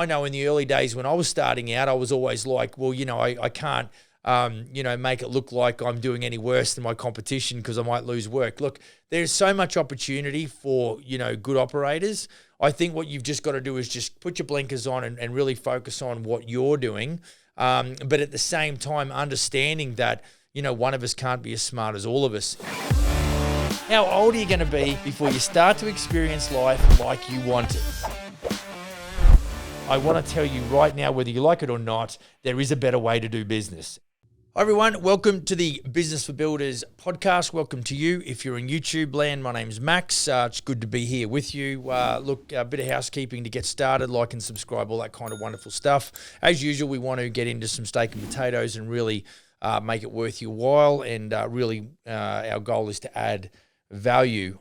I know in the early days when I was starting out, I was always like, well, I can't, make it look like I'm doing any worse than my competition because I might lose work. Look, there's so much opportunity for, good operators. I think what you've just got to do is just put your blinkers on and really focus on what you're doing. But at the same time, understanding that, one of us can't be as smart as all of us. How old are you going to be before you start to experience life like you want it? I want to tell you right now, whether you like it or not, there is a better way to do business. Hi everyone, welcome to the Business for Builders podcast. Welcome to you. If you're in YouTube land, my name's Max. It's good to be here with you. Look, a bit of housekeeping to get started, like and subscribe, all that kind of wonderful stuff. As usual, we want to get into some steak and potatoes and really make it worth your while. And really, our goal is to add value.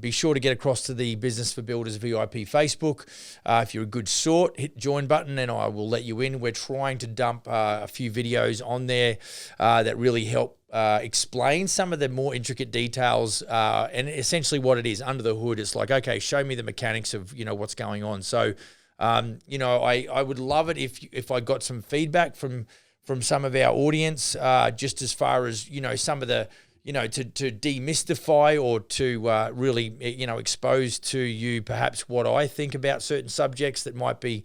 Be sure to get across to the Business for Builders VIP Facebook. If you're a good sort, hit the join button and I will let you in. We're trying to dump a few videos on there that really help explain some of the more intricate details and essentially what it is under the hood. It's like, okay, show me the mechanics of, what's going on. So, I would love it if I got some feedback from some of our audience, just as far as, some of the, to demystify or to really, expose to you perhaps what I think about certain subjects that might be,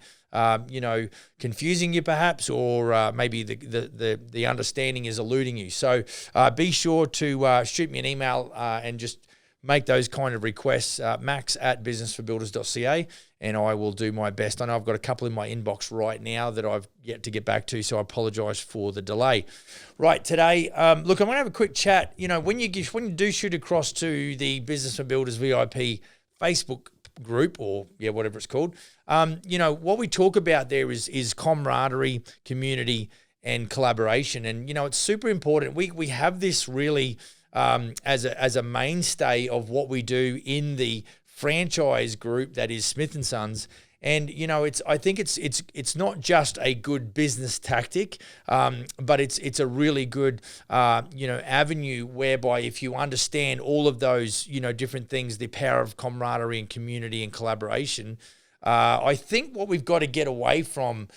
confusing you perhaps, or maybe the understanding is eluding you. So be sure to shoot me an email and just make those kind of requests, max@businessforbuilders.ca, and I will do my best. I know I've got a couple in my inbox right now that I've yet to get back to, so I apologise for the delay. Right, today, look, I'm going to have a quick chat. When you do shoot across to the Business for Builders VIP Facebook group, or whatever it's called, what we talk about there is camaraderie, community, and collaboration. And, it's super important. We have this really as a mainstay of what we do in the franchise group that is Smith & Sons. And, I think it's not just a good business tactic, but it's a really good, avenue whereby if you understand all of those, different things, the power of camaraderie and community and collaboration, I think what we've got to get away from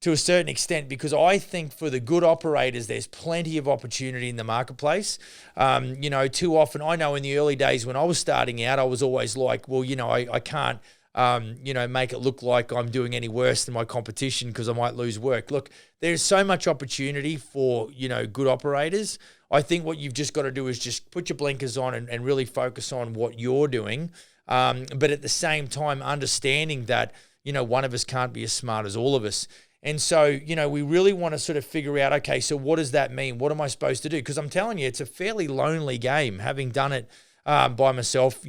to a certain extent, because I think for the good operators, there's plenty of opportunity in the marketplace. Too often, I know in the early days when I was starting out, I was always like, well, I can't, make it look like I'm doing any worse than my competition because I might lose work. Look, there's so much opportunity for, good operators. I think what you've just got to do is just put your blinkers on and really focus on what you're doing. But at the same time, understanding that, one of us can't be as smart as all of us. And so, we really want to sort of figure out, okay, so what does that mean? What am I supposed to do? Because I'm telling you, it's a fairly lonely game. Having done it by myself,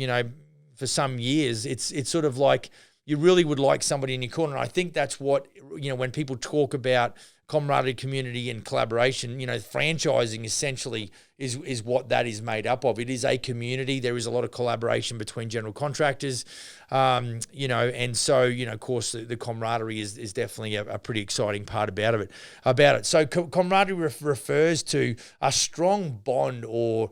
for some years, it's sort of like you really would like somebody in your corner. And I think that's what, when people talk about camaraderie, community, and collaboration, franchising essentially is what that is made up of. It is a community. There is a lot of collaboration between General Contractors, and so, of course, the camaraderie is definitely a pretty exciting part about it. So camaraderie refers to a strong bond or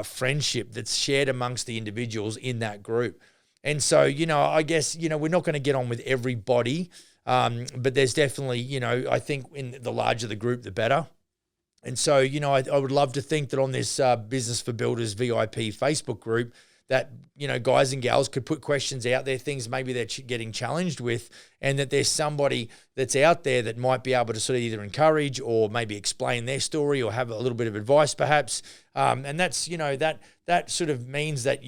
friendship that's shared amongst the individuals in that group. And so, I guess, we're not going to get on with everybody, but there's definitely, I think in the larger the group, the better. And so, I would love to think that on this Business for Builders VIP Facebook group that, guys and gals could put questions out there, things maybe they're getting challenged with, and that there's somebody that's out there that might be able to sort of either encourage or maybe explain their story or have a little bit of advice perhaps. And that's, that sort of means that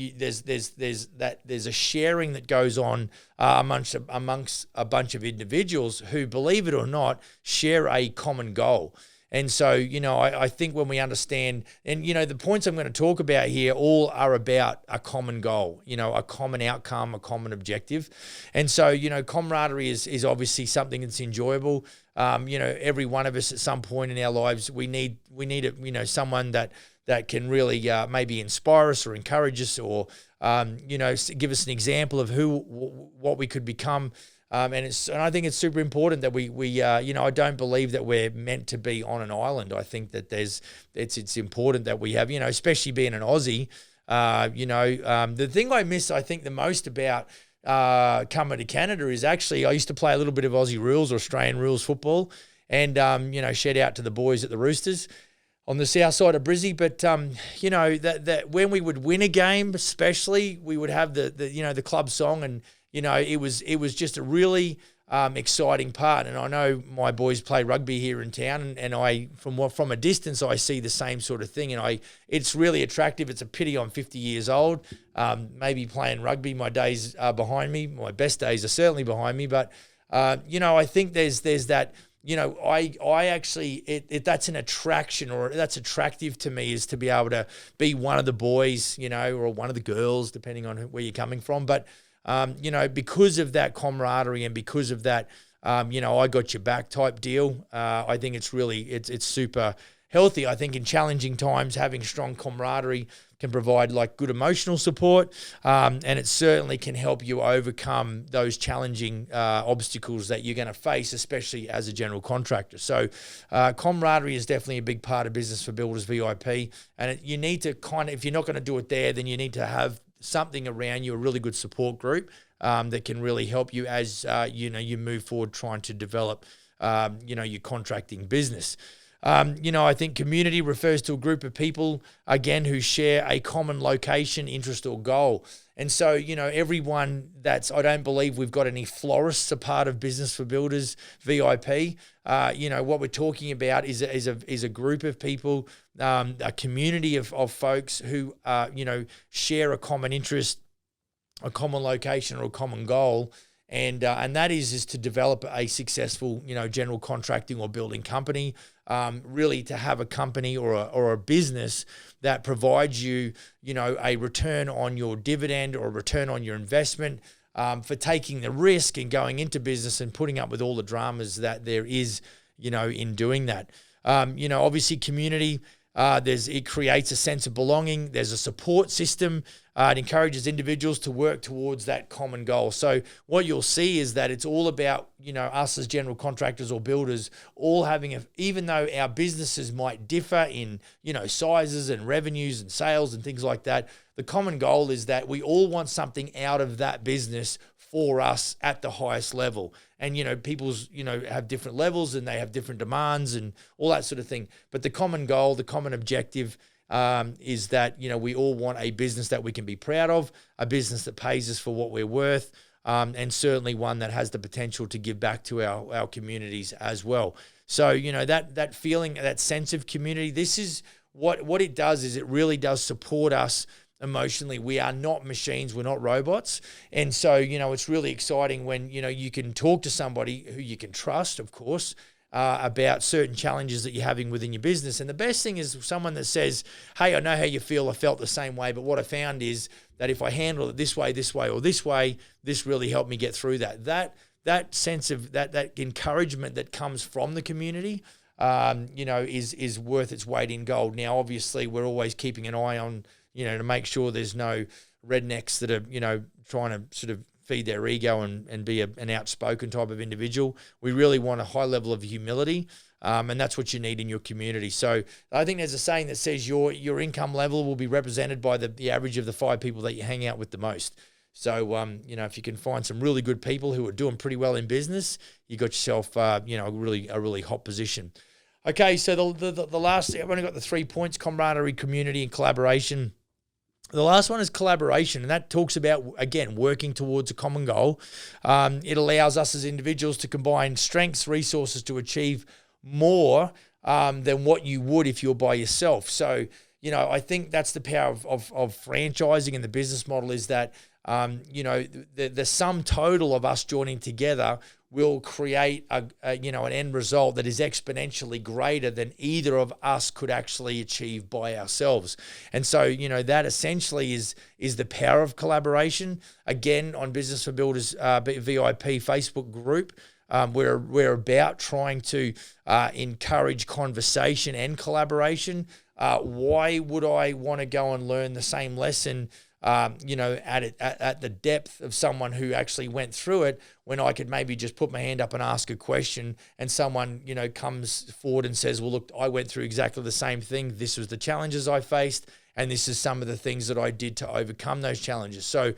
there's a sharing that goes on amongst a bunch of individuals who, believe it or not, share a common goal. And so, I think when we understand, and, the points I'm going to talk about here all are about a common goal, a common outcome, a common objective. And so, camaraderie is obviously something that's enjoyable. Every one of us at some point in our lives, we need someone that can really maybe inspire us or encourage us or, give us an example of what we could become. And I think it's super important that we I don't believe that we're meant to be on an island. I think that it's important that we have, especially being an Aussie, the thing I miss, I think, the most about coming to Canada is actually I used to play a little bit of Aussie rules or Australian rules football, and shout out to the boys at the Roosters on the south side of Brizzy. But that when we would win a game, especially, we would have the club song, and it was just a really exciting part. And I know my boys play rugby here in town, and I from a distance I see the same sort of thing, and it's really attractive. It's a pity I'm 50 years old. Maybe playing rugby, my days are behind me. My best days are certainly behind me, but I think there's that. I actually that's an attraction, or that's attractive to me, is to be able to be one of the boys, or one of the girls, depending on where you're coming from. But because of that camaraderie and because of that, I got your back type deal. I think it's super healthy. I think in challenging times, having strong camaraderie can provide like good emotional support, and it certainly can help you overcome those challenging obstacles that you're going to face, especially as a general contractor. So camaraderie is definitely a big part of Business for Builders VIP, and you need to if you're not going to do it there, then you need to have something around you, a really good support group that can really help you as you move forward trying to develop your contracting business. I think community refers to a group of people, again, who share a common location, interest, or goal. And so, everyone I don't believe we've got any florists a part of Business for Builders VIP. What we're talking about is a group of people, a community of folks who, share a common interest, a common location, or a common goal. And that is to develop a successful, general contracting or building company, really to have a company or a business that provides you, a return on your dividend or a return on your investment for taking the risk and going into business and putting up with all the dramas that there is, in doing that. Obviously community, it creates a sense of belonging. There's a support system. It encourages individuals to work towards that common goal. So what you'll see is that it's all about, us as general contractors or builders all having even though our businesses might differ in, sizes and revenues and sales and things like that, the common goal is that we all want something out of that business for us at the highest level. And, people's, have different levels and they have different demands and all that sort of thing. But the common goal, the common objective is that, we all want a business that we can be proud of, a business that pays us for what we're worth, and certainly one that has the potential to give back to our communities as well. So, that feeling, that sense of community, this is what it does is it really does support us emotionally. We are not machines. We're not robots. And so, it's really exciting when, you can talk to somebody who you can trust, of course, about certain challenges that you're having within your business. And the best thing is someone that says, hey, I know how you feel. I felt the same way. But what I found is that if I handle it this way, or this way, this really helped me get through that. That sense of that encouragement that comes from the community, is worth its weight in gold. Now, obviously, we're always keeping an eye on, to make sure there's no rednecks that are, trying to sort of feed their ego and be an outspoken type of individual. We really want a high level of humility, and that's what you need in your community. So I think there's a saying that says your income level will be represented by the average of the 5 people that you hang out with the most. So, if you can find some really good people who are doing pretty well in business, you got yourself, a really hot position. Okay, so the last, I've only got the 3 points: camaraderie, community, and collaboration. The last one is collaboration, and that talks about, again, working towards a common goal. It allows us as individuals to combine strengths, resources to achieve more than what you would if you're by yourself. So, I think that's the power of franchising and the business model is that, the sum total of us joining together will create an end result that is exponentially greater than either of us could actually achieve by ourselves. And so, that essentially is the power of collaboration. Again, on Business for Builders VIP Facebook group, we're about trying to encourage conversation and collaboration. Why would I want to go and learn the same lesson at the depth of someone who actually went through it, when I could maybe just put my hand up and ask a question and someone, comes forward and says, well, look, I went through exactly the same thing. This was the challenges I faced. And this is some of the things that I did to overcome those challenges. So,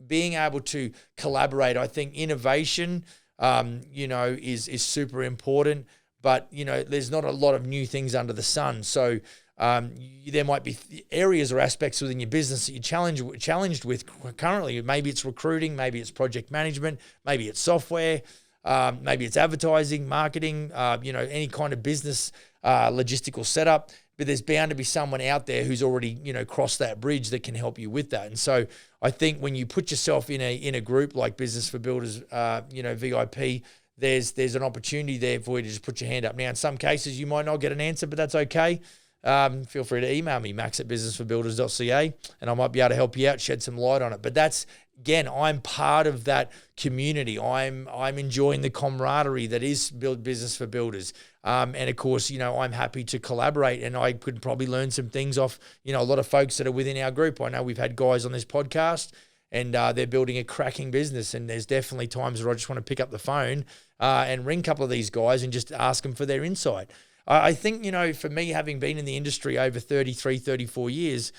being able to collaborate, I think innovation, is super important. But, there's not a lot of new things under the sun. So there might be areas or aspects within your business that you're challenged with currently. Maybe it's recruiting, maybe it's project management, maybe it's software, maybe it's advertising, marketing, any kind of business logistical setup. But there's bound to be someone out there who's already, crossed that bridge that can help you with that. And so I think when you put yourself in a group like Business for Builders, VIP, there's an opportunity there for you to just put your hand up. Now, in some cases, you might not get an answer, but that's okay. Feel free to email me, max@businessforbuilders.ca, and I might be able to help you out, shed some light on it. But that's, again, I'm part of that community. I'm enjoying the camaraderie that is Business for Builders. And of course, I'm happy to collaborate, and I could probably learn some things off, a lot of folks that are within our group. I know we've had guys on this podcast, and they're building a cracking business. And there's definitely times where I just want to pick up the phone and ring a couple of these guys and just ask them for their insight. I think, for me, having been in the industry over 33, 34 years,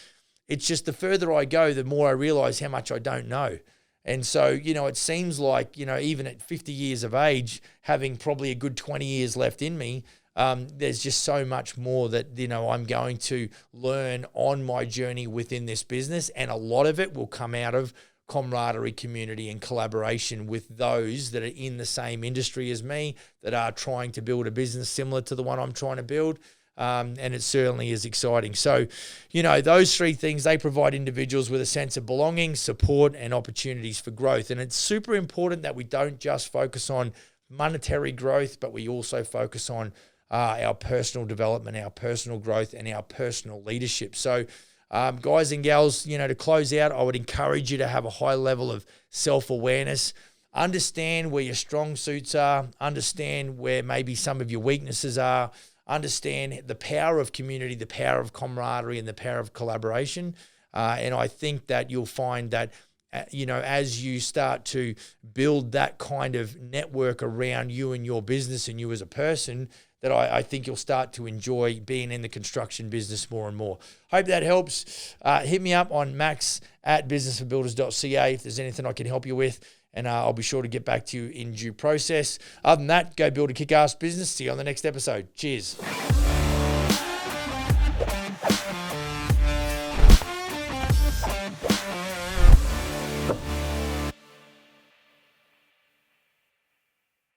it's just the further I go, the more I realize how much I don't know. And so, it seems like, even at 50 years of age, having probably a good 20 years left in me, there's just so much more that, I'm going to learn on my journey within this business. And a lot of it will come out of camaraderie, community, and collaboration with those that are in the same industry as me, that are trying to build a business similar to the one I'm trying to build. And it certainly is exciting. So, those three things, they provide individuals with a sense of belonging, support, and opportunities for growth. And it's super important that we don't just focus on monetary growth, but we also focus on our personal development, our personal growth, and our personal leadership. So, guys and gals, to close out, I would encourage you to have a high level of self-awareness. Understand where your strong suits are. Understand where maybe some of your weaknesses are. Understand the power of community, the power of camaraderie, and the power of collaboration. And I think that you'll find that, as you start to build that kind of network around you and your business and you as a person, that I think you'll start to enjoy being in the construction business more and more. Hope that helps. Hit me up on max@businessforbuilders.ca if there's anything I can help you with, and I'll be sure to get back to you in due process. Other than that, go build a kick-ass business. See you on the next episode. Cheers.